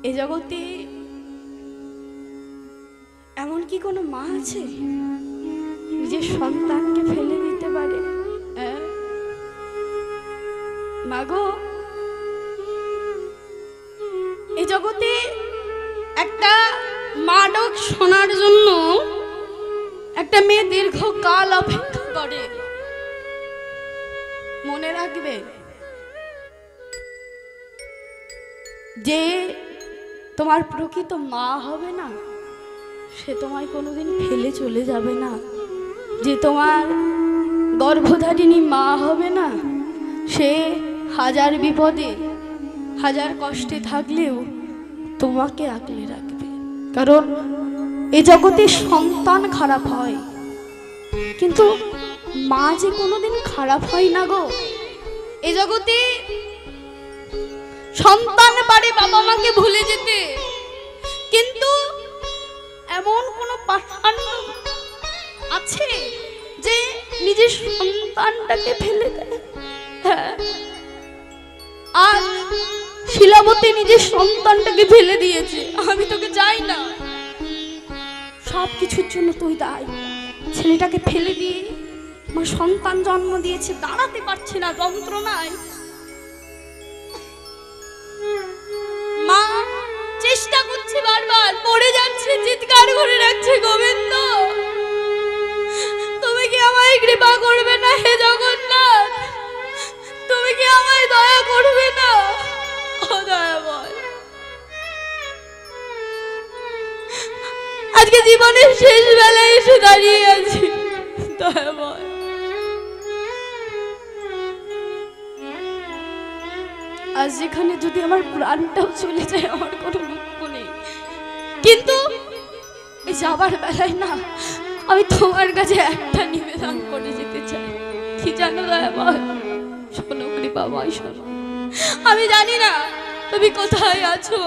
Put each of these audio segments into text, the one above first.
এই জগতে এমন কি কোনো মা আছে নিজের সন্তানকে ফেলে দিতে পারে? মাগো, এই জগতে একটা মা ডাক শোনার জন্য একটা মেয়ে দীর্ঘকাল অপেক্ষা করে। মনে রাখবে যে তোমার প্রকৃত মা হবে না, সে তোমায় কোনোদিন ফেলে চলে যাবে না। যে তোমার গর্ভধারিণী মা হবে না, সে হাজার বিপদে হাজার কষ্টে থাকলেও তোমাকে আগলে রাখবে। কারণ এ জগতে সন্তান খারাপ হয়, কিন্তু মা যে কোনোদিন খারাপ হয় না গো। এ জগতে সন্তান পারে বাবা মাকে ভুলে যেতে, কিন্তু এমন কোন পাষাণ্ড আছে যে নিজের সন্তানটাকে ফেলে দেয়? হ্যাঁ, আর শিলাবতী নিজের সন্তানটাকে ফেলে দিয়েছে। আমি তোকে চাই না, সব কিছুর জন্য তুই দায়ী। ছেলেটাকে ফেলে দিয়ে মা সন্তান জন্ম দিয়েছে, দাঁড়াতে পারছে না যন্ত্রণায়। মা চেষ্টা করছে, বারবার পড়ে যাচ্ছে, চিৎকার করে রাখছে, গোবিন্দ তুমি কি আমায় কৃপা করবে না? হে জগন্নাথ, তুমি কি আমায় দয়া করবে না? ও দয়াময়, আজকে জীবনের শেষ বেলায় এসে দাঁড়িয়ে আছি। দয়াময়, আজ যেখানে যদি আমার প্রাণটাও চলে যায়, আমার কোনো দুঃখ নেই, কিন্তু এই যাবার বেলায় না আমি তোমার কাছে একটা নিবেদন করে যেতে চাই। কি জানো দয়াময়, শোনো কৃপাময়, শোনো। আমি জানি না তুমি কোথায় আছো,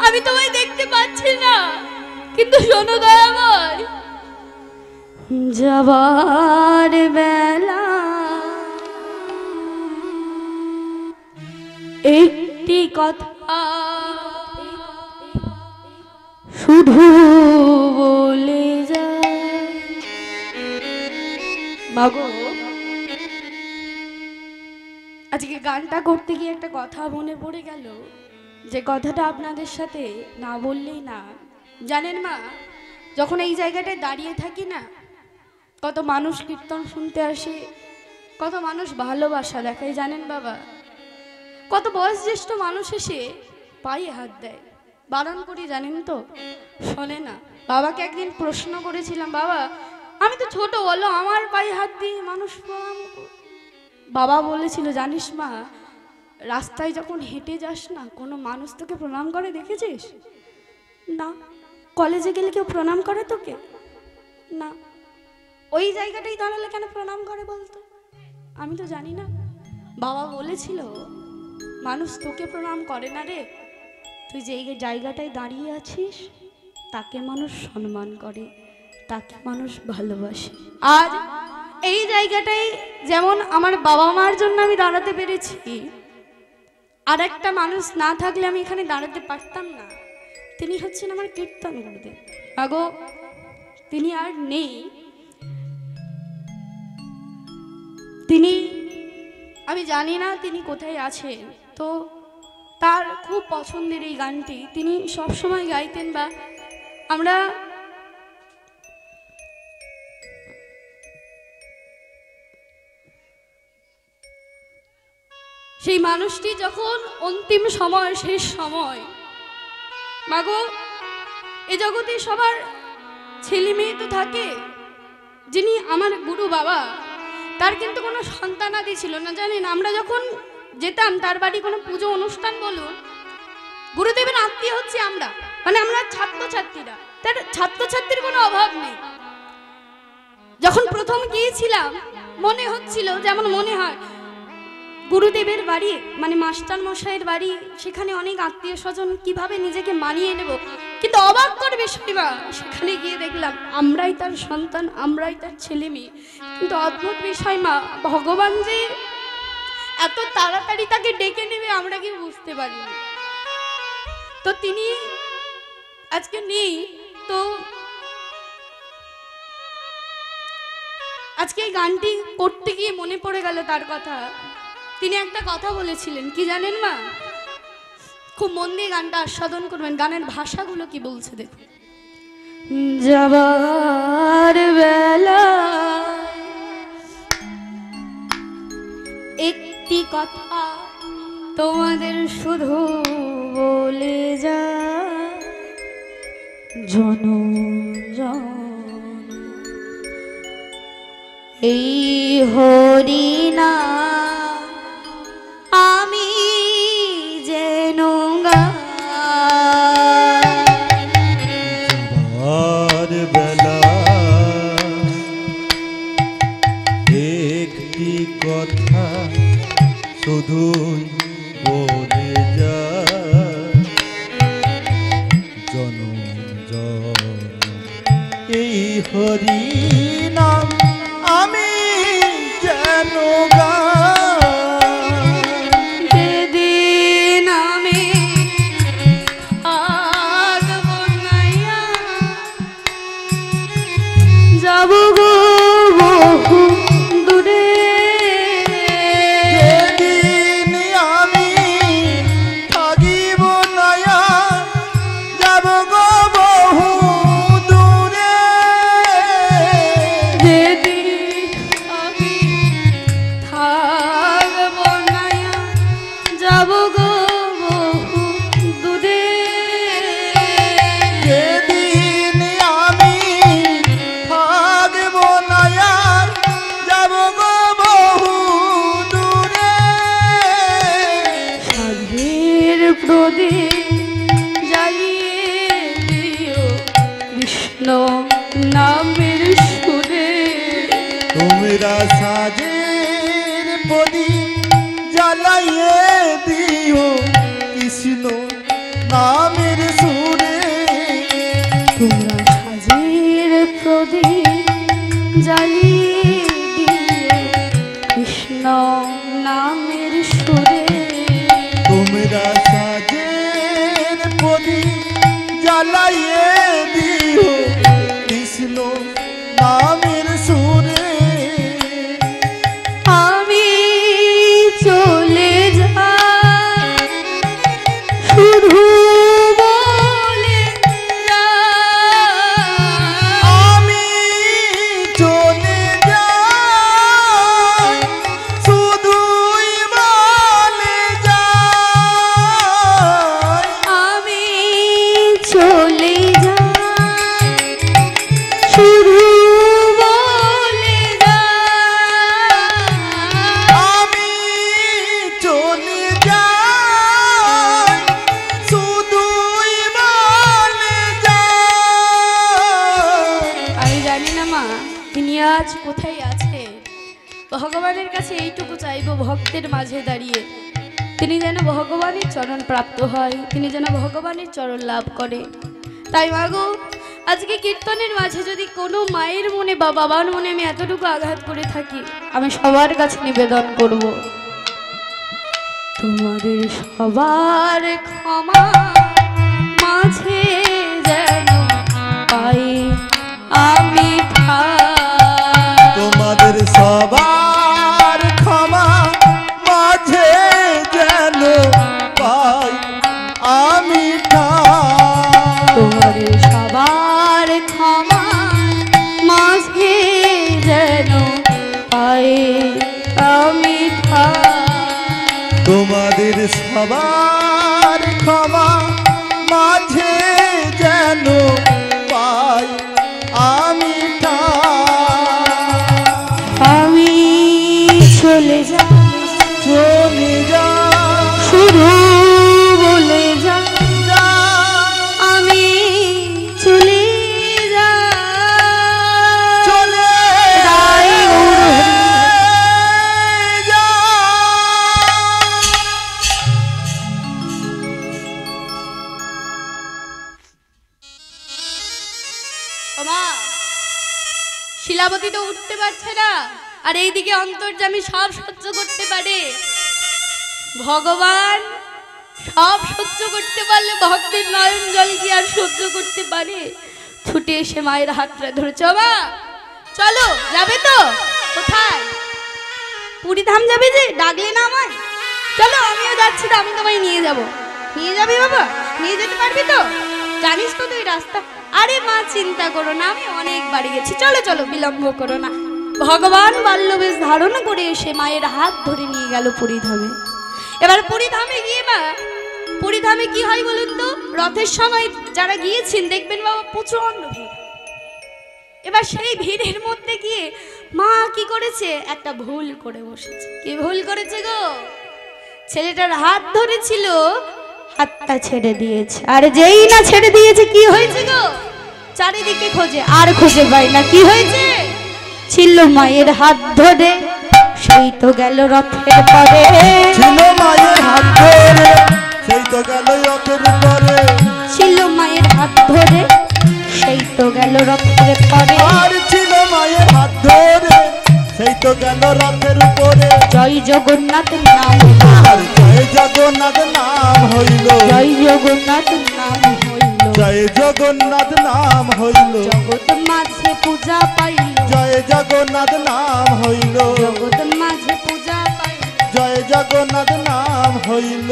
আমি তোমায় দেখতে পাচ্ছি না, কিন্তু শোনো দয়াময়, যাবার বেলা একটি কথা শুধু বলে যায়। মাগো, আজকে গানটা করতে গিয়ে একটা কথা মনে পড়ে গেল, যে কথাটা আপনাদের সাথে না বললেই না। জানেন মা, যখন এই জায়গাটায় দাঁড়িয়ে থাকি না, কত মানুষ কীর্তন শুনতে আসে, কত মানুষ ভালোবাসা দেখায়। জানেন বাবা, কত বয়োজ্যেষ্ঠ মানুষ এসে পায়ে হাত দেয়, বারণ করি জানেন তো, শোনে না। বাবাকে একদিন প্রশ্ন করেছিলাম, বাবা আমি তো ছোট, বলো আমার পায়ে হাত দিয়ে মানুষ প্রণাম। বাবা বলেছিল, জানিস মা, রাস্তায় যখন হেঁটে যাস না, কোনো মানুষ তোকে প্রণাম করে দেখেছিস? না। কলেজে গেলে কেউ প্রণাম করে তোকে? না। ওই জায়গাটাই দাঁড়ালে কেন প্রণাম করে বলতো? আমি তো জানি না। বাবা বলেছিল, মানুষ তোকে প্রণাম করে না রে, তুই যে জায়গাটায় দাঁড়িয়ে আছিস তাকে মানুষ সম্মান করে, তাকে মানুষ ভালোবাসে। আজ এই জায়গাটাই যেমন আমার বাবা মার জন্য আমি দাঁড়াতে পেরেছি, আর একটা মানুষ না থাকলে আমি এখানে দাঁড়াতে পারতাম না। তিনি হচ্ছেন আমার কীর্তন গুরুদেব। আগো, তিনি আর নেই। তিনি, আমি জানি না তিনি কোথায় আছেন। তো তার খুব পছন্দের এই গানটি তিনি সবসময় গাইতেন, বা আমরা সেই মানুষটি যখন অন্তিম সময়, শেষ সময়, মাগো এ জগতে সবার ছেলে মেয়ে তো থাকে। যিনি আমার গুরু বাবা, তার কিন্তু কোনো সন্তানাদি ছিল না। জানেন, আমরা যখন যেতাম তার বাড়ি কোনো পুজো অনুষ্ঠান বলুন, গুরুদেবের আত্মীয় হচ্ছে আমরা, মানে আমরা ছাত্রছাত্রীরা, তার ছাত্রছাত্রীর কোনো অভাব নেই। যখন প্রথম গিয়েছিলাম মনে হচ্ছিল, যেমন মনে হয় গুরুদেবের বাড়ি মানে মাস্টার মশাইয়ের বাড়ি, সেখানে অনেক আত্মীয় স্বজন, কিভাবে নিজেকে মানিয়ে নেব। কিন্তু অবাক করে বিষয় বা, সেখানে গিয়ে দেখলাম আমরাই তার সন্তান, আমরাই তার ছেলে মেয়ে। কিন্তু অদ্ভুত বিষয় মা, ভগবান যে এত তাড়াতাড়ি তাকে ডেকে নেবে আমরা কি বুঝতে পারিনি। তো তিনি আজকে নেই। তো আজকে এই গানটি করতে গিয়ে মনে পড়ে গেল তার কথা। তিনি একটা কথা বলেছিলেন, কি জানেন মা? খুব মন দিয়ে গানটা আস্বাদন করবেন, গানের ভাষাগুলো কি বলছে দেখুন। যাবার বেলা একটি কথা তোমাদের শুধু বলে যা, জনম জনম এই হরিনা আমি যেন যাবার বেলা একটি কথা শুধু বলে যা, জনম জনম এই হরি নাম আমি যেন যেদিন আমি আগব নাইয়া যাব গো বহু দূরে, যেদিন আমি থাকিব নয়া যাব গো বহু দূরে, যেদিন আমি থাকব নাইয়া যাব গো বহু দূরে, যেদিন আমি থাকিব নয়া যাব গো বহু দূরে, সাধের প্রদীপ জ্বালিয়ে দিও কৃষ্ণ নামের সুরে, তোমরা সাজের প্রদীপ জ্বালাইয়ে দিও কৃষ্ণ নামের সুরে, তোমরা সাজের প্রদীপ জ্বালিয়ে দিও কৃষ্ণ নামের সুরে, তোমরা সাজের প্রদীপ জ্বালাইয়ে দিও কৃষ্ণ নামের সুরে, আমি চলে যাই শুধু বলে যাই, আমি চলে যাই শুধুই বলে যাই, আমি চলে যাই শুধু বলে যাই, আমি চলে যাই শুধুই বলে যাই। আমি জানি না মা তিনি আজ কোথায় আছে। ভগবানের কাছে এইটুকু চাইবো, ভক্তের মাঝে দাঁড়িয়ে তিনি যেন ভগবানের চরণ প্রাপ্ত হয়, তিনি যেন ভগবানের চরণ লাভ করে। তাই মাগো আজকে কীর্তনের মাঝে যদি কোনো মায়ের মনে বা বাবার মনে আমি এতটুকু আঘাত করে থাকি, আমি সবার কাছে নিবেদন করব, তোমাদের সবার ক্ষমা মাঝে যেন পাই আমি ঠাই। তোমাদের সবার ক্ষমা মাঝে যেন পাই আমি ঠাই, তোমাদের সবার ক্ষমা মাঝে যেন পাই আমি ঠাই। তোমাদের সবার ক্ষমা মাঝে যেন পাই আমি ঠাই, আমি চলে যা চলে যা শুধু বলে যা, যা, আমি চলে যা চলে তাই গৌর হরি। যা। ওমা শিলাবতী তো উঠতে পারছে না, আর এইদিকে অন্তর্যামী সব সহ্য করতে পারে। ভগবান সব সহ্য করতে পারলে ভক্তের নয়ন জল কি আর সহ্য করতে পারে? ছুটে এসে মায়ের হাতটা ধরেছে, মা চলো, যাবে তো? কোথায়? পুরী ধাম যাবে যে, ডাকলে না আমায়? চলো আমিও যাচ্ছি, তো আমি তোমায় নিয়ে যাব। নিয়ে যাবি বাবা? নিয়ে যেতে পারবি তো? জানিস তো তুই রাস্তা? আরে মা চিন্তা করো না, আমি অনেক বাড়ি গেছি, চলো চলো, বিলম্ব করো না। ভগবান বাল্যবেশ ধারণ করে এসে মায়ের হাত ধরে নিয়ে গেল পুরী ধামে। এবার পুরী ধামে গিয়ে মা, পুরী ধামে কি হয় বলুন তো? রথের সময় যারা গিয়েছেন দেখবেন বাবা প্রচন্ড ভিড়। এবার সেই ভিড়ের মধ্যে গিয়ে মা কি করেছে? একটা ভুল করে বসেছে। কি ভুল করেছে গো? ছেলেটার হাত ধরেছিল, হাতটা ছেড়ে দিয়েছে। আর যেই না ছেড়ে দিয়েছে কি হয়েছে গো? চারিদিকে খোঁজে, আর খুঁজে পায় না। কি হয়েছে? ছিল মায়ের হাত ধরে, সেই তো গেল রথের পরে। ছিল মায়ের হাত ধরে, সেই তো গেল রথের পরে। ছিল মায়ের হাত ধরে, সেই তো গেল রথের পরে। আর ছিল মায়ের হাত ধরে, সেই তো গেল রথের উপরে। জয় জগন্নাথ নাম, আর জয় জগন্নাথ নাম হইল, জয় জগন্নাথ নাম হইল, জয় জগন্নাথ নাম হইল, জগৎ মাঝে পূজা পাইল, জয় জগন্নাথ নাম হইল, জগৎ মাঝে পূজা পাইল। জয় জগন্নাথ নাম হইল।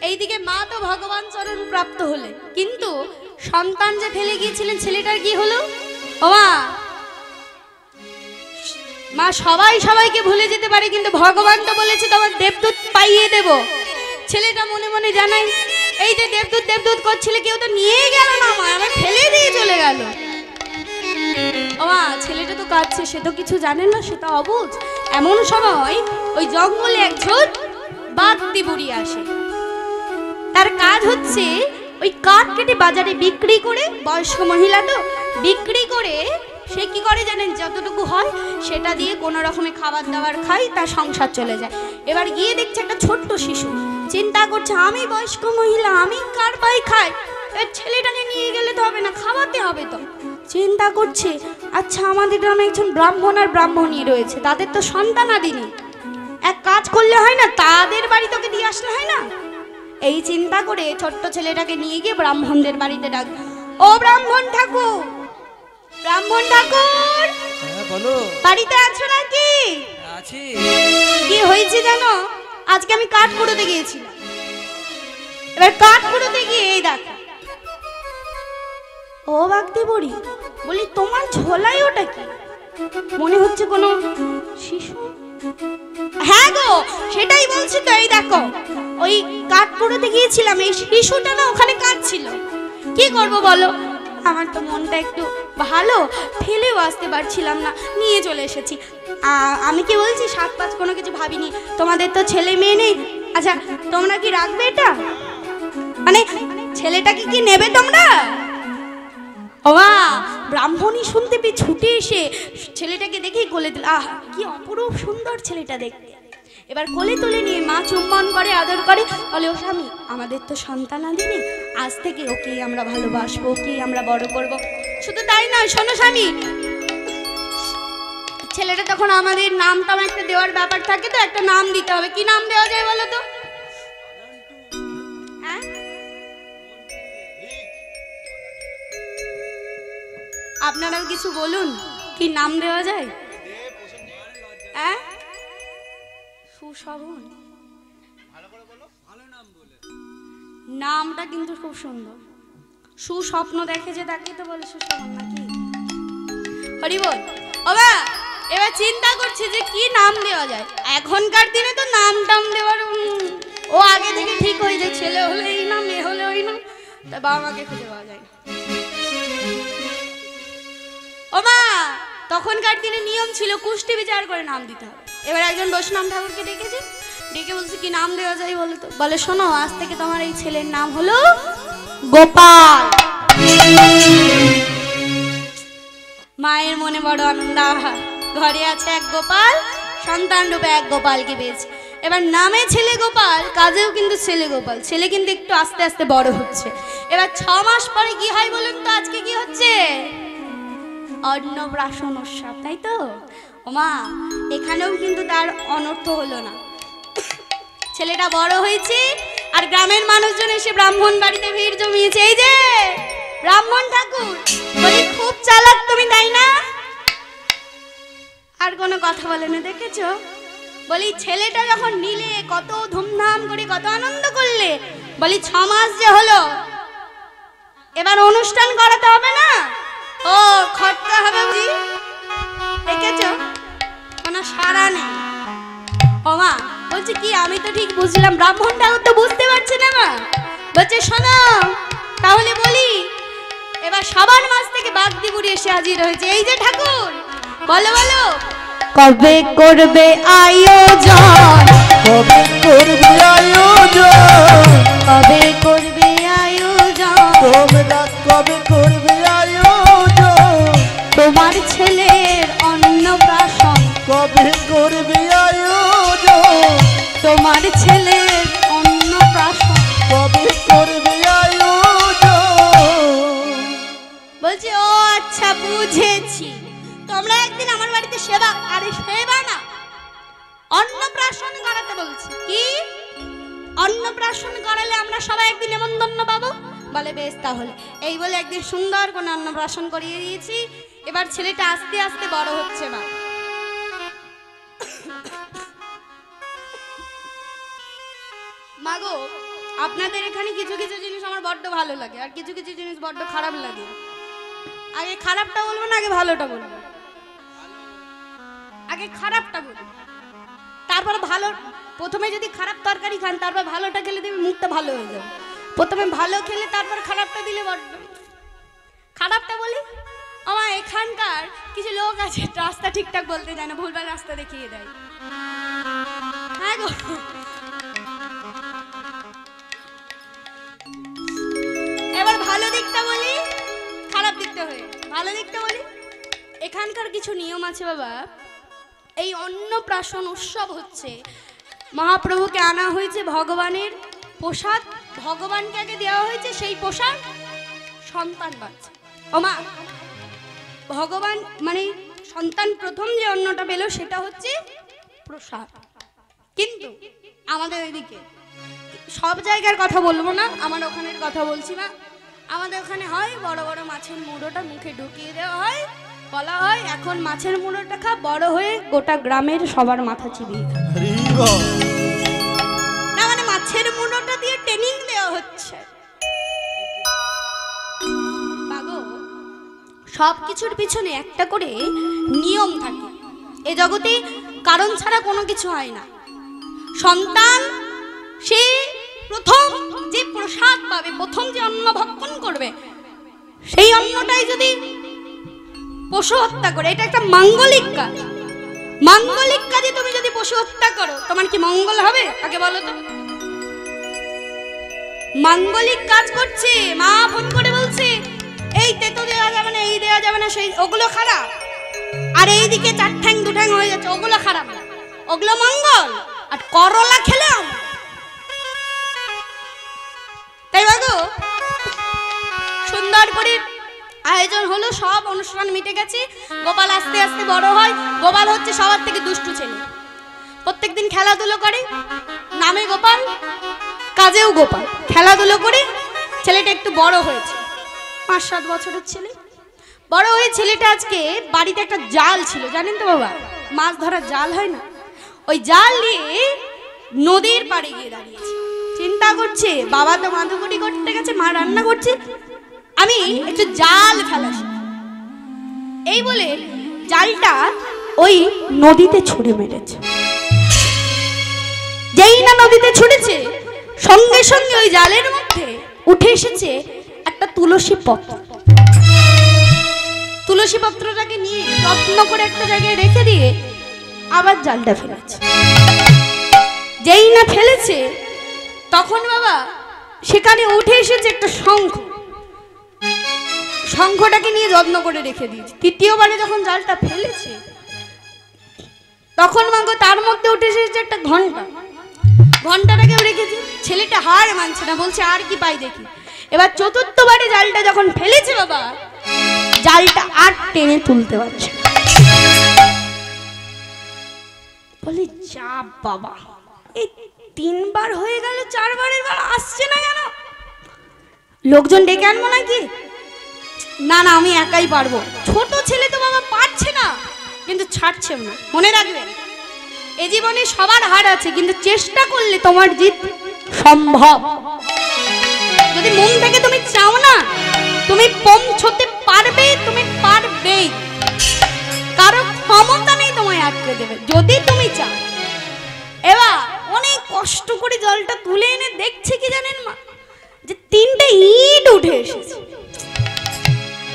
এইদিকে মা তো ভগবান চরণ প্রাপ্ত হলেন, কিন্তু সন্তান যে ফেলে গিয়েছিলেন ছেলেটার কি হলো? ও মা, মা সবাই সবাইকে ভুলে যেতে পারে, কিন্তু ভগবান তো বলেছে তোমার দেবদূত পাইয়ে দেব। ছেলেটা মনে মনে জানাই, এই যে দেবদূত দেবদূত করছিল, কেউ তো নিয়েই গেল না, মা আমার ফেলে দিয়ে চলে গেল। ও মা, ছেলেটা তো কাঁদছে, সে তো কিছু জানে না, সে তো অবুঝ। এমন সময় ওই জঙ্গলে একজন বাগদি বুড়ি আসে। তার কাজ হচ্ছে ওই কাঠ কেটে বাজারে বিক্রি করে, বয়স্ক মহিলা তো, বিক্রি করে সে কি করে জানেন? যতটুকু হয় সেটা দিয়ে কোনো রকমের খাবার দাবার খাই, তার সংসার চলে যায়। এবার গিয়ে দেখছে একটা ছোট্ট শিশু, চিন্তা করছে আমি বয়স্ক মহিলা, আমি কার পাই খাই, ছেলেটাকে নিয়ে গেলে তো হবে না, খাওয়াতে হবে তো। চিন্তা করছে, আচ্ছা আমাদের গ্রামে একজন ব্রাহ্মণ আর ব্রাহ্মণী রয়েছে, তাদের তো সন্তানাদি নেই, এক কাজ করলে হয় না, তাদের বাড়ি তোকে দিয়ে আসলে হয় না। এই চিন্তা করে ছোট্ট ছেলেটাকে নিয়ে গিয়ে ব্রাহ্মণদের বাড়িতে ডাক। ও ব্রাহ্মণ ঠাকুর, ব্রাহ্মণ ঠাকুর, হ্যাঁ বলো। বাড়িতে আছো নাকি? আছি। কি হয়েছে জানো? আজকে আমি কাঠ কুড়োতে গিয়েছিলাম। এবার কাঠ কুড়োতে গিয়ে এই দেখো। ও বাগদি বুড়ি, বলি তোমার ঝোলাই ওটা কি? মনে হচ্ছে কোনো শিশু। হ্যাঁ গো, সেটাই বলছি তো, এই দেখো ওই কাঠ কুড়োতে গিয়েছিলাম, এই শিশুটা না ওখানে কাঁদছিল। কি করব বলো, আমার তো মনটা একটু ভালো, ফেলেও আসতে পারছিলাম না, নিয়ে চলে এসেছি। আমি কি বলছি, 7-5 কোনো কিছু ভাবিনি। তোমাদের তো ছেলে মেয়ে নেই, আচ্ছা তোমরা কি রাখবে এটা? মানে ছেলেটাকে কি নেবে তোমরা? ও মা, ব্রাহ্মণী শুনতে পেয়ে ছুটে এসে ছেলেটাকে দেখেই কোলে দিল। আহ কি অপরূপ সুন্দর ছেলেটা দেখতে। এবার কোলে তুলে নিয়ে মা চুম্বন করে, আদর করে, বলে ও স্বামী, আমাদের তো সন্তান আদি নেই, আজ থেকে ওকে আমরা ভালোবাসবো, ওকে আমরা বড় করব। শুধু তাই নয়, শোনো স্বামী, ছেলেটা তখন আমাদের নামটাম একটা দেওয়ার ব্যাপার থাকে, তো একটা নাম দিতে হবে। কি নাম দেওয়া যায় বলো তো? হ্যাঁ, আপনারাও কিছু বলুন, কি নাম দেওয়া যায়? হ্যাঁ, সুশোভন নামটা কিন্তু খুব সুন্দর। সুস্বপ্ন দেখে যে তাকে তো বলে সুশোভন নাকি? হরি বল। ওবা, এবার চিন্তা করছে যে কি নাম দেওয়া যায়। এখনকার দিনে তো নাম টাম দেওয়ার ও আগে থেকে ঠিক হয়ে যায়, ছেলে হলে এই নাম, মেয়ে হলে ওই নাম, তা বাবা মাকে খুঁজে পাওয়া যায় না। ও মা, তখনকার দিনে নিয়ম ছিল কুষ্টি বিচার করে নাম দিতে হবে। এবার একজন বৈষ্ণব ঠাকুরকে ডেকেছে, ডেকে বলছে কি নাম দেওয়া যায় বলো তো? বলে শোনো, আজ থেকে তোমার এই ছেলের নাম হলো গোপাল। মায়ের মনে বড় আনন্দ, ঘরে আছে এক গোপাল, সন্তান রূপে এক গোপালকে পেয়েছে। এবার নামে ছেলে গোপাল, কাজেও কিন্তু ছেলে গোপাল। ছেলে কিন্তু একটু আস্তে আস্তে বড় হচ্ছে। এবার 6 মাস পরে কি হয় বলুন তো? আজকে কি হচ্ছে? অন্নপ্রাশন উৎসব, তাই তো? ওমা, এখানেও কিন্তু তার অনর্থ হলো না। ছেলেটা বড় হয়েছে আর গ্রামের মানুষজন এসে ব্রাহ্মণ বাড়িতে ভিড় জমিয়েছে। এই যে ব্রাহ্মণ ঠাকুর, বলি খুব চালাক তুমি, তাই না? আর কোনো কথা বলে না, দেখেছো? বলি ছেলেটা যখন নিলে কত ধুমধাম করে কত আনন্দ করলে, বলি 6 মাস যে হলো, এবার অনুষ্ঠান করাতে হবে না? ও খরচা হবে বুঝি, দেখেছো? কোনো সাড়া নেই। ও মা বলছে কি, আমি তো ঠিক বুঝলাম, ব্রাহ্মণ ঠাকুর তো বুঝতে পারছে না। মা বলছে শোনো তাহলে বলি, এবার শ্রাবণ মাস থেকে বাগদিবুড়ি এসে হাজির হয়েছে। এই যে ঠাকুর, বলো বলো কবে করবে আয়োজন, কবে করবে আয়োজন, কবে করবে আয়োজন, তোমরা কবে করবে আয়োজন, তোমার ছেলের অন্নপ্রাশন, কবে করবে আয়োজন, তোমার ছেলের অন্নপ্রাশন, কবে করবে আয়োজন। বলছি ও আচ্ছা বুঝেছি, তোমরা একদিন আমার বাড়িতে সেবা, আরে সেবা না, অন্নপ্রাশন করাতে বলছি। কি অন্নপ্রাশন করালে আমরা সবাই একদিন নেমন্তন্ন পাবো? বলে বেশ তাহলে। এই বলে একদিন সুন্দর করে অন্নপ্রাশন করিয়ে দিয়েছি। এবার ছেলেটা আস্তে আস্তে বড় হচ্ছে। মা মাগো, আপনাদের এখানে কিছু কিছু জিনিস আমার বড্ড ভালো লাগে, আর কিছু কিছু জিনিস বড্ড খারাপ লাগে। আগে খারাপটা বলবো না আগে ভালোটা বলবো? আগে খারাপটা বলবো, তারপর ভালো। প্রথমে যদি খারাপ তরকারি খান, তারপর ভালোটা খেলে দেবে মুখটা ভালো হয়ে যাবে। প্রথমে ভালো খেলে তারপর খারাপটা দিলে বড্ড। খারাপটা বলি, আমার এখানকার কিছু লোক আছে রাস্তা ঠিকঠাক বলতে জানে না, ভুলভাল রাস্তা দেখিয়ে দেয়। হ্যাঁ গো, এবার ভালো দিকটা বলি, খারাপ দিকটা হয়ে ভালো দিকটা বলি। এখানকার কিছু নিয়ম আছে বাবা। এই অন্নপ্রাশন উৎসব হচ্ছে, মহাপ্রভুকে আনা হয়েছে ভগবানের প্রসাদ, ভগবানকে আগে দেওয়া হয়েছে সেই প্রসাদ সন্তান বাচ্চা। ওমা, ভগবান মানে সন্তান প্রথম যে অন্নটা পেল সেটা হচ্ছে প্রসাদ। কিন্তু আমাদের এদিকে সব জায়গার কথা বলবো না, আমার ওখানের কথা বলছি। না, আমাদের ওখানে হয় বড় বড় মাছের মুড়োটা মুখে ঢুকিয়ে দেওয়া হয়, বলা হয় এখন মাছের মুড়োটা খা, বড় হয়ে গোটা গ্রামের সবার মাথা চিবিয়ে খা। না মানে মাছের মুড়োটা দিয়ে ট্রেনিং দেওয়া হচ্ছে। বাগো, সব কিছুর পিছনে একটা করে নিয়ম থাকে। এ জগতে কারণ ছাড়া কোনো কিছু হয় না। সন্তান সে প্রথম যে প্রসাদ পাবে, প্রথম যে অন্ন ভক্ষণ করবে, সেই অন্নটাই যদি পশু হত্যা করে, এটা একটা মাঙ্গলিক কাজ। মাঙ্গলিক কাজে তুমি যদি পশু হত্যা করো, তোমার কি মঙ্গল হবে? আগে বলো তো। মাঙ্গলিক কাজ করছে, মা ফোন করে বলছে এই তেতো দেওয়া যাবে না, এই দেওয়া যাবে না, সেই ওগুলো খারাপ। আর এইদিকে 4 ঠ্যাং 2 ঠ্যাং হয়ে যাচ্ছে, ওগুলো খারাপ না, ওগুলো মঙ্গল। আর করলা খেলাম তাই বাগো। সুন্দর করে আয়োজন হলো, সব অনুষ্ঠান মিটে গেছে। গোপাল আস্তে আস্তে বড় হয়। গোপাল হচ্ছে সবার থেকে দুষ্টু ছেলে, প্রত্যেকদিন খেলাধুলো করে, নামে গোপাল কাজেও গোপাল। খেলাধুলো করে ছেলেটা একটু বড় হয়েছে, 5-7 বছরের ছেলে বড় হয়ে। ছেলেটা আজকে বাড়িতে একটা জাল ছিল, জানেন তো বাবা, মাছ ধরার জাল হয় না, ওই জাল নিয়ে নদীর পাড়ে গিয়ে দাঁড়িয়েছে। চিন্তা করছে বাবা তো মাদুকুটি করতে গেছে, মা রান্না করছে, আমি একটু জাল ফেলাছি। এই বলে জালটা ওই নদীতে ছুঁড়ে মেরেছে। যেই না নদীতে ছুঁড়েছে, সঙ্গে সঙ্গে ওই জালের মধ্যে উঠে এসেছে একটা তুলসী পত্র। তুলসী পত্রটাকে নিয়ে যত্ন করে একটা জায়গায় রেখে দিয়ে আবার জালটা ফেলেছে। যেই না ফেলেছে, তখন বাবা সেখানে উঠে এসেছে একটা শঙ্খ। শঙ্খটাকে নিয়ে যত্ন করে রেখে দিয়েছে। তৃতীয়বারে যখন জালটা ফেলেছে, তখন মাগো তার মধ্যে উঠে এসেছে একটা ঘন্টা। ঘন্টাটাকেও রেখেছে। ছেলেটা হার মানছে না, বলছে আর কি পাই দেখি। এবার চতুর্থবারে জালটা যখন ফেলেছে বাবা, জালটা আর টেনে তুলতে পারছে না। বলে যা বাবা, এই 3বার হয়ে গেল, 4বারের বার আসছে না কেন? লোকজন ডেকে আনবো নাকি? না না, আমি একাই পারবো। ছোট ছেলে তো বাবা পারছে না, কিন্তু ছাড়ছে না। মনে রাখবেন, এ জীবনে সবার হার আছে, কিন্তু চেষ্টা করলে তোমার জিত সম্ভব। যদি মন থেকে তুমি চাও না, তুমি পৌঁছতে পারবে, তুমি পারবেই। কারো ক্ষমতা নেই তোমায় আটকে দেবে, যদি তুমি চাও। এবার অনেক কষ্ট করে জলটা তুলে এনে দেখছে কি জানেন মা, যে 3টে ইট উঠে এসেছে।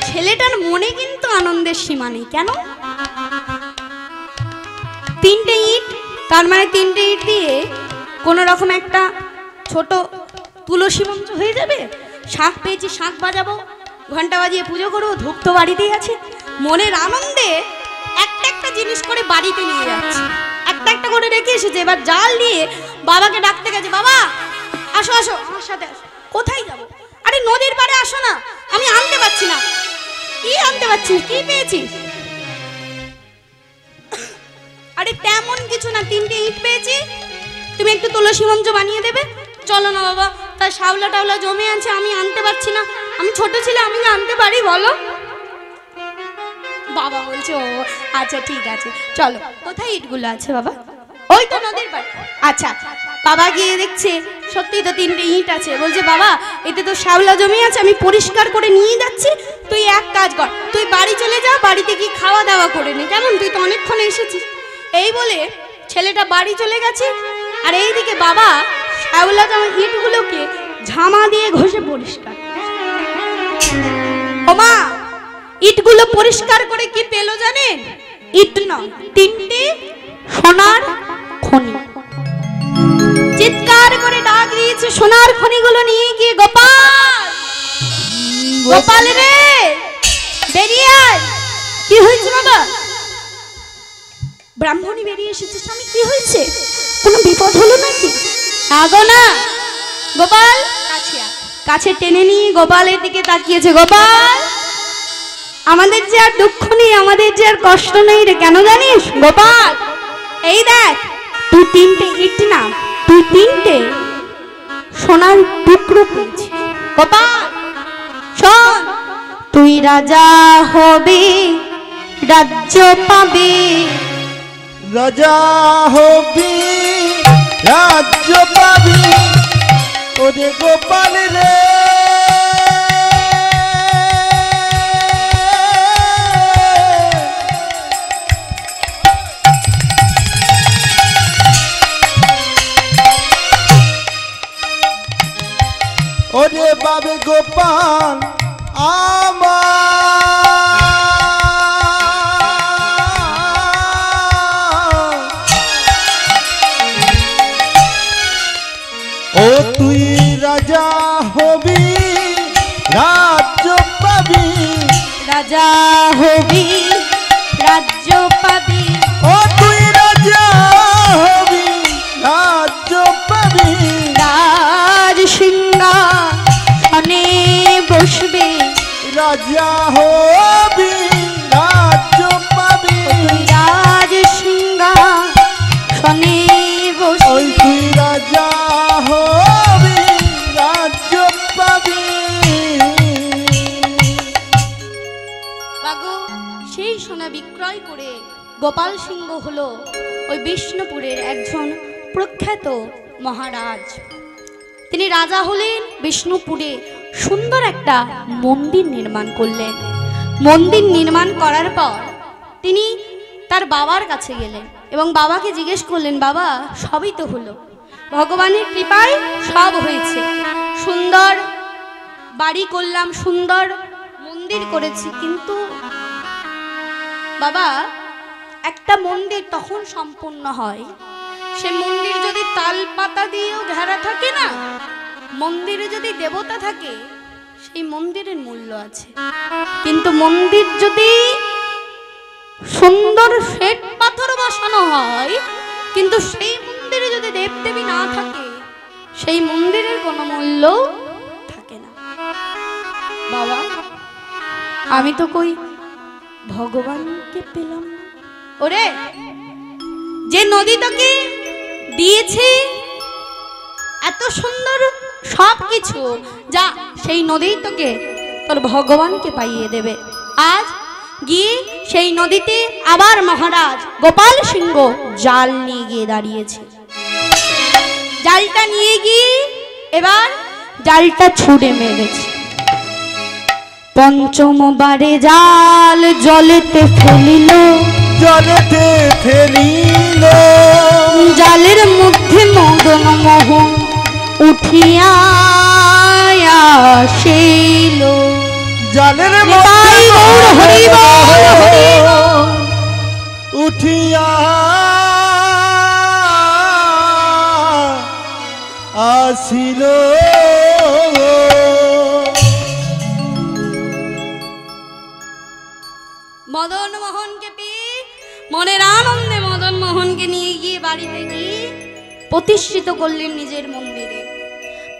ছেলেটার মনে কিন্তু আনন্দের সীমা নেই। কেন? 3টে ইট, তার মানে 3টে ইট দিয়ে কোন রকম একটা ছোট তুলসী মঞ্চ হয়ে যাবে। শাঁখ পেয়েছি, শাঁখ বাজাবো, ঘন্টা বাজিয়ে পুজো করবো, ধূপ তো বাড়িতেই আছে। মনের আনন্দে একটা একটা জিনিস করে বাড়িতে নিয়ে যাচ্ছে, একটা একটা করে রেখে এসেছে। এবার জাল দিয়ে বাবাকে ডাকতে গেছে, বাবা আসো আসো আমার সাথে আসো। কোথায় যাবো? আরে নদীর পাড়ে আসো না, আমি আনতে পারছি না। কি আনতে পারছিস? কি পেয়েছিস? আরে তেমন কিছু না, 3টে ইট পেয়েছি, তুমি একটু তুলসী মঞ্চ বানিয়ে দেবে। চলো না বাবা, তার শাওলা টাওলা জমে আছে, আমি আনতে পারছি না। আমি ছোট ছেলে, আমি আনতে পারি বলো? বাবা বলছে ও আচ্ছা ঠিক আছে চলো। কোথায় ইটগুলো আছে বাবা? ওই তো নদীর পাড়ে। আচ্ছা, বাবা গিয়ে দেখছে সত্যি তো 3টে ইট আছে। বলছে বাবা, এতে তো শ্যাওলা জমি আছে, আমি পরিষ্কার করে নিয়ে যাচ্ছি। তুই এক কাজ কর, তুই বাড়ি চলে যা, বাড়িতে কি খাওয়া দাওয়া করে নে, কেমন? তুই তো অনেকক্ষণ এসেছিস। এই বলে ছেলেটা বাড়ি চলে গেছে। আর এইদিকে বাবা শ্যাওলা জমা ইটগুলোকে ঝামা দিয়ে ঘষে পরিষ্কার। ও মা, ইটগুলো পরিষ্কার করে কি পেলো জানেন? ইট নয়, 3টে সোনার খনি। চিৎকার করে ডাক দিয়েছে, সোনার খনিগুলো নিয়ে গিয়ে গোপাল, গোপাল রে বেরিয়ে আয়। কি হয়েছে বাবা? ব্রাহ্মণী বেরিয়ে এসেছে। স্বামী কি হয়েছে? কোনো বিপদ হলো নাকি? আগো না। গোপাল কাছে আয়। কাছে টেনে নিয়ে গোপালের দিকে তাকিয়েছে। গোপাল, আমাদের যে আর দুঃখ নেই, আমাদের যে আর কষ্ট নেই রে। কেন জানিস গোপাল? এই দেখ, তুই 3টে ইট না, তুই 3টে সোনার টুকরো পেয়েছিস। গোপাল শোন, তুই রাজা হবে, রাজ্য পাবে। রাজা হবি, রাজ্য পাবি, ওরে গোপাল রে। ওরে বাবে গোপাল আমার, ও তুই রাজা হবি, রাজ্য পাবি। রাজা হবি, রাজ্য পাবি। ও তুই রাজা হবি, রাজ্য পাবি। রাজ সিংহাসনে বসবে, রাজা হবি, রাজ্য পাবি। রাজ সিংহাসনে বসবে। ওই তুই রাজা হবি, রাজ্য পাবি। বাগো সেই সোনা বিক্রয় করে গোপাল সিংহ হলো ওই বিষ্ণুপুরের একজন প্রখ্যাত মহারাজ। তিনি রাজা হলেন, বিষ্ণুপুরে সুন্দর একটা মন্দির নির্মাণ করলেন। মন্দির নির্মাণ করার পর তিনি তার বাবার কাছে গেলেন এবং বাবাকে জিজ্ঞেস করলেন, বাবা সবই তো হলো, ভগবানের কৃপায় সব হয়েছে, সুন্দর বাড়ি করলাম, সুন্দর মন্দির করেছি, কিন্তু বাবা একটা মন্দির তখন সম্পূর্ণ হয়, সে মন্দির যদি তাল পাতা দিয়েও ঘেরা থাকে না, মন্দিরে যদি দেবতা থাকে সেই মন্দিরের মূল্য আছে, কিন্তু মন্দির যদি সুন্দর শ্বেত পাথর বসানো হয় কিন্তু সেই মন্দিরে যদি দেবদেবী না থাকে সেই মন্দিরের কোনো মূল্য থাকে না। বাবা আমি তো কই ভগবানকে পেলাম না। ওরে যে নদী তোকে দিয়েছে এত সুন্দর সব কিছু, যা সেই নদী তোকে তোর ভগবানকে পাইয়ে দেবে। আজ গিয়ে সেই নদীতে আবার মহারাজ গোপাল সিংহ জাল নিয়ে গিয়ে দাঁড়িয়েছে। জালটা নিয়ে গিয়ে এবার জালটা ছুঁড়ে মেরেছে। পঞ্চমবারে জাল জলেতে ফেলিল, জলেতে ফেলিল, জালের মধ্যে মদন মোহন উঠিয়া আসিল। জালের নিতাই গৌর হরি বল, হরি বল। উঠিয়া আসিল। মদন মোহনকে পেয়ে মনের আনন্দে মদন মোহনকে নিয়ে গিয়ে বাড়িতে গিয়ে প্রতিষ্ঠিত করলেন নিজের মন্দিরে।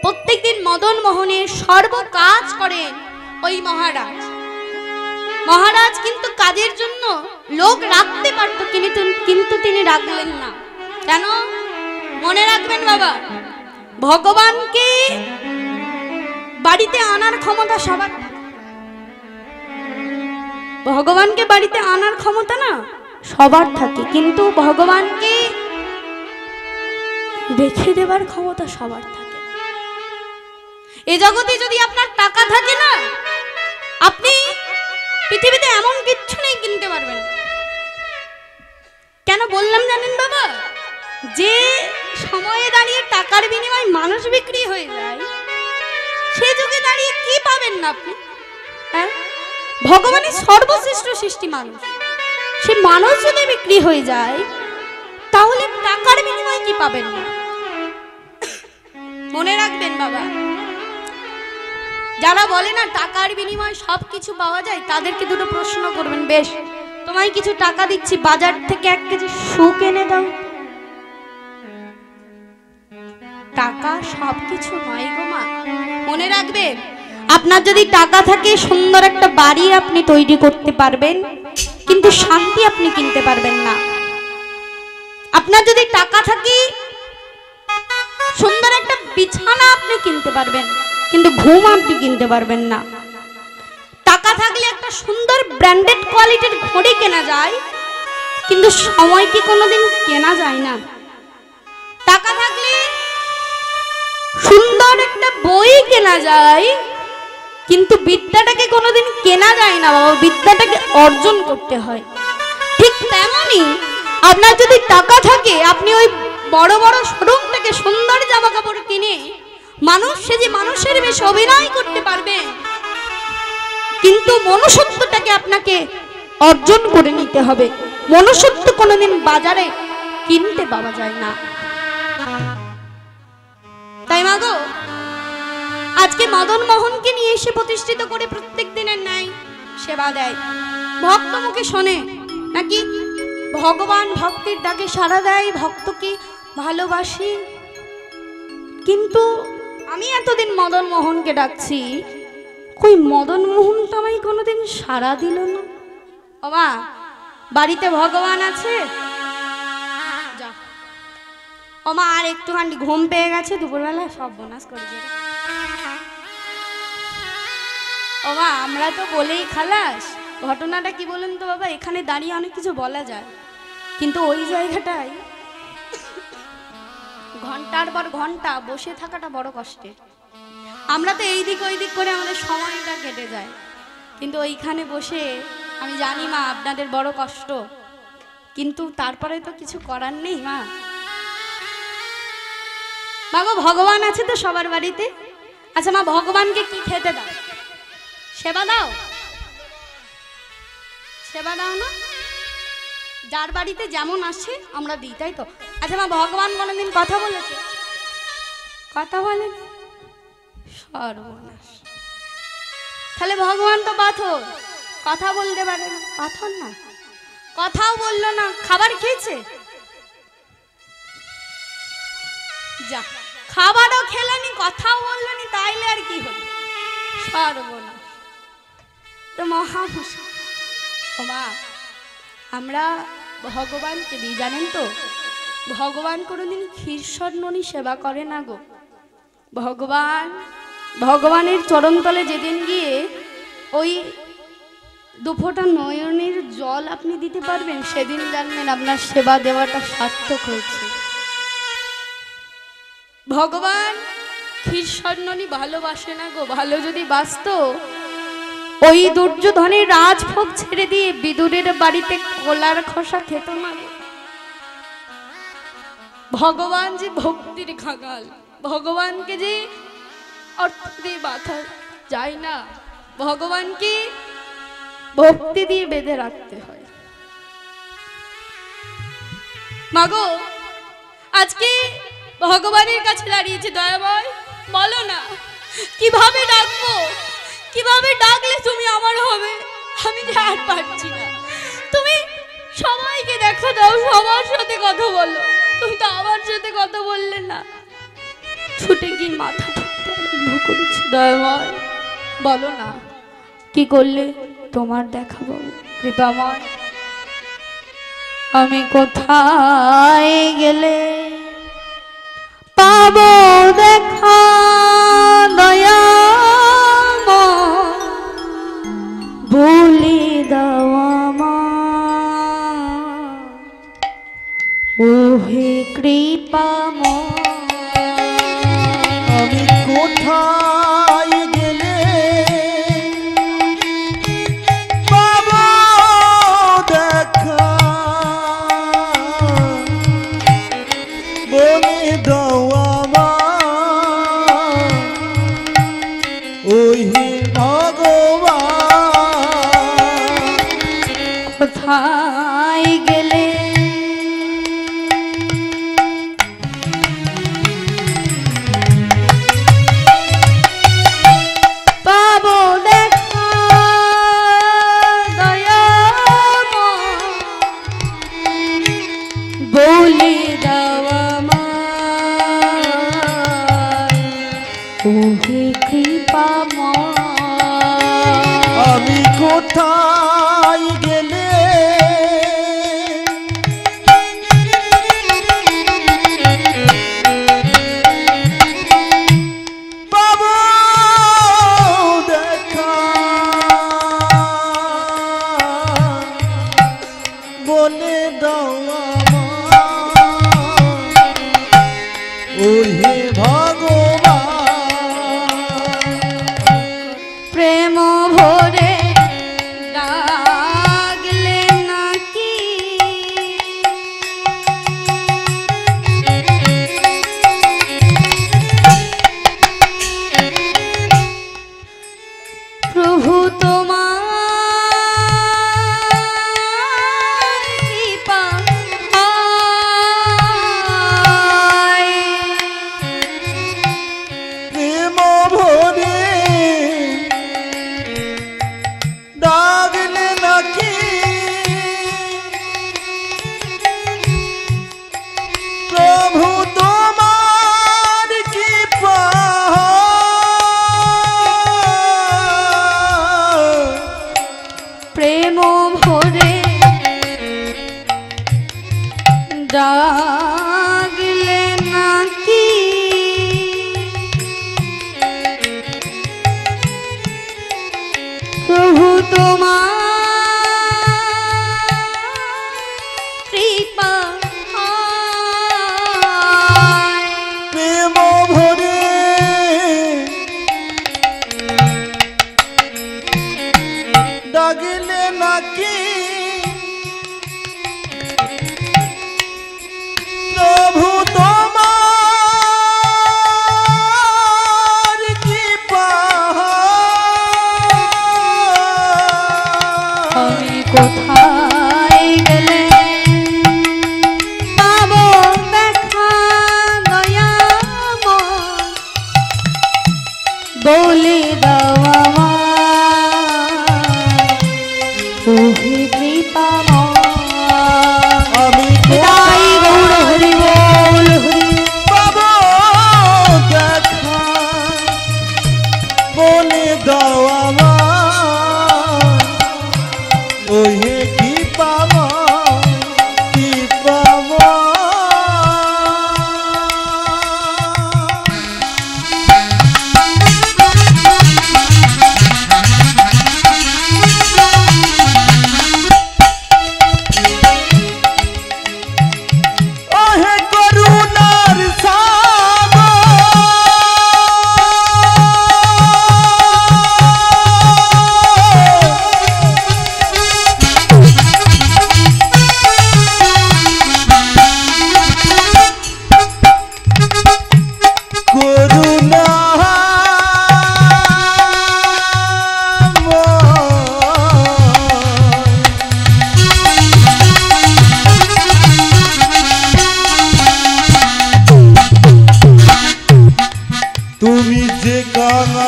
প্রত্যেকদিন মদন মোহনের সর্ব কাজ করেন ওই মহারাজ। মহারাজ কিন্তু কাজের জন্য লোক রাখতে পারত, কিন্তু তিনি রাখলেন না। কেন? মনে রাখবেন বাবা, ভগবানকে বাড়িতে আনার ক্ষমতা সবার, ভগবানকে বাড়িতে আনার ক্ষমতা না সবার থাকে, কিন্তু ভগবানকে রেখে দেবার ক্ষমতা সবার থাকে। এই জগতে যদি আপনার টাকা থাকে না, আপনি পৃথিবীতে এমন কিচ্ছু নেই কিনতে পারবেন। কেন বললাম জানেন বাবা? যে সময়ে দাঁড়িয়ে টাকার বিনিময়ে মানুষ বিক্রি হয়ে যায়, সে যুগে দাঁড়িয়ে কি পাবেন না আপনি? হ্যাঁ, ভগবানের সর্বশ্রেষ্ঠ সৃষ্টি মানুষ, সে মানুষ যদি বিক্রি হয়ে যায় তাহলে টাকার বিনিময়ে কি পাবেন না? মনে রাখবেন বাবা, যারা বলে না টাকার বিনিময়ে সবকিছু পাওয়া যায়, তাদেরকে দুটো প্রশ্ন করবেন। বেশ, তোমায় কিছু টাকা দিচ্ছি, বাজার থেকে 1 কেজি সুখ এনে দাও। টাকা সবকিছু নয় গো মা। মনে রাখবেন, আপনার যদি টাকা থাকে সুন্দর একটা বাড়ি আপনি তৈরি করতে পারবেন, কিন্তু শান্তি আপনি কিনতে পারবেন না। আপনার যদি টাকা থাকে সুন্দর একটা বিছানা আপনি কিনতে পারবেন, কিন্তু ঘুম আপনি কিনতে পারবেন না। টাকা থাকলে একটা সুন্দর ব্র্যান্ডেড কোয়ালিটির ঘড়ি কেনা যায়, কিন্তু সময় কি কোনোদিন কেনা যায় না। টাকা থাকলে সুন্দর একটা বই কেনা যায়, কিন্তু বিদ্যাটাকে কোনোদিন কেনা যায় না বাবা, বিদ্যাটাকে অর্জন করতে হয়। ঠিক তেমনই আপনার যদি টাকা থাকে, আপনি ওই বড় বড় শোরুম থেকে সুন্দর জামা কাপড় কিনে মানুষ সেজে মানুষের বেশ অভিনয় করতে পারবে, কিন্তু মনুষ্যত্বটাকে আপনাকে অর্জন করে নিতে হবে। মনুষ্যত্ব কোনোদিন বাজারে কিনতে পাওয়া যায় না। তাই মাগো, আজকে মদন মোহনকে নিয়ে এসে প্রতিষ্ঠিত করে প্রত্যেক দিনের ন্যায় সেবা দেয়। ভক্ত মুখে শোনে নাকি ভগবান ভক্তির ডাকে সাড়া দেয়, ভক্তকে ভালোবাসি। কিন্তু আমি এতদিন মদন মোহনকে ডাকছি, কই মদন মোহন তো আমায় কোনোদিন সাড়া দিল না। ও মা, বাড়িতে ভগবান আছে? যা ও মা, আর একটুখানি ঘুম পেয়ে গেছে, দুপুরবেলা সব বোনাস করে দেবে। ও মা, আমরা তো বলেই খালাস। ঘটনাটা কি বলুন তো বাবা, এখানে দাঁড়িয়ে অনেক কিছু বলা যায়, কিন্তু ওই জায়গাটায় ঘন্টার পর ঘন্টা বসে থাকাটা বড় কষ্টের। আমরা তো এই দিক ওই দিক করে আমাদের সময়টা কেটে যায়, কিন্তু ওইখানে বসে আমি জানি মা আপনাদের বড় কষ্ট, কিন্তু তারপরে তো কিছু করার নেই মা। বাবা, ভগবান আছে তো সবার বাড়িতে। আচ্ছা মা, ভগবানকে কি খেতে দাও? সেবা দাও? সেবা দাও না? যার বাড়িতে যেমন আসে আমরা দিই, তাই তো? আচ্ছা মা, ভগবান কোনোদিন কথা বলেছে? কথা বলেন? সর্বনাশ। তাহলে ভগবান তো পাথর, কথা বলতে পারে না? পাথর না, কথাও বললো না, খাবার খেয়েছে? যা, খাবারও খেলেনি, কথাও বললেনি, তাইলে আর কি হলো? সর্বনাশ, তো মহামুশকিল। ও মা, আমরা ভগবানকে দিই, জানেন তো? ভগবান কোনোদিন ক্ষীরস্বর্ণনি সেবা করে না গো। ভগবান ভগবানের চরণতলে যেদিন গিয়ে ওই দুফোঁটা নয়নের জল আপনি দিতে পারবেন, সেদিন জানবেন আপনার সেবা দেওয়াটা সার্থক হয়েছে। ভগবান ক্ষীরসন্ননী ভালোবাসে না গো, ভালো যদি বাসতো ওই দুর্যোধনের রাজভোগ ছেড়ে দিয়ে বিদুরের বাড়িতে কলার খোসা খেত না। ভগবান যে ভক্তির খাগাল, ভগবানকে যে অর্থ দিয়ে বাঁধা যায় না, ভগবানকে ভক্তি দিয়ে বেঁধে রাখতে হয়। মাগো আজকে ভগবানের কাছে দাঁড়িয়েছে, দয়াময় বলো না কিভাবে ডাকবো, কিভাবে ডাকলে তুমি আমার হবে, আমি যে আর পারছি না। তুমি সবাইকে দেখা দাও, সবার সাথে কথা বলো, তুমি তো আমার সাথে কথা বললে না। ছুটে গিয়ে মাথা ঠুকতে আরম্ভ করেছি, দয়াময় বলো না কি করলে তোমার দেখা পাবো, কৃপাময় আমি কোথায় গেলে পাবো দেখা, দয়াময় বলে দাও আমায়, ওহে কৃপাময় আমি কোথায় গেলে পাবো দেখা, বলে দাও আমায়, ওই ভগবান কোথায় গেলে পাবো দেখা, দয়াময় বলে দাও আমায়, ওহে কৃপাময় আমি কোথায় গেলে পাবো দেখা, বলে দাও আমায়, ওই হে ভগবান প্রেম ভরে ডাকলে নাকি প্রভু তোমার কৃপা হয়। প্রেম ভরে ডাকলে নাকি প্রভু তোমার কৃপা, প্রেম ভরে ডাকলে নাকি প্রভু তোমার কৃপা হয়। প্রেম ভরে ডাকলে নাকি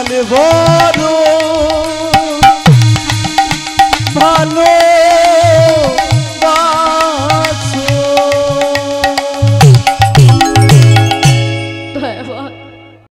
জল ভরু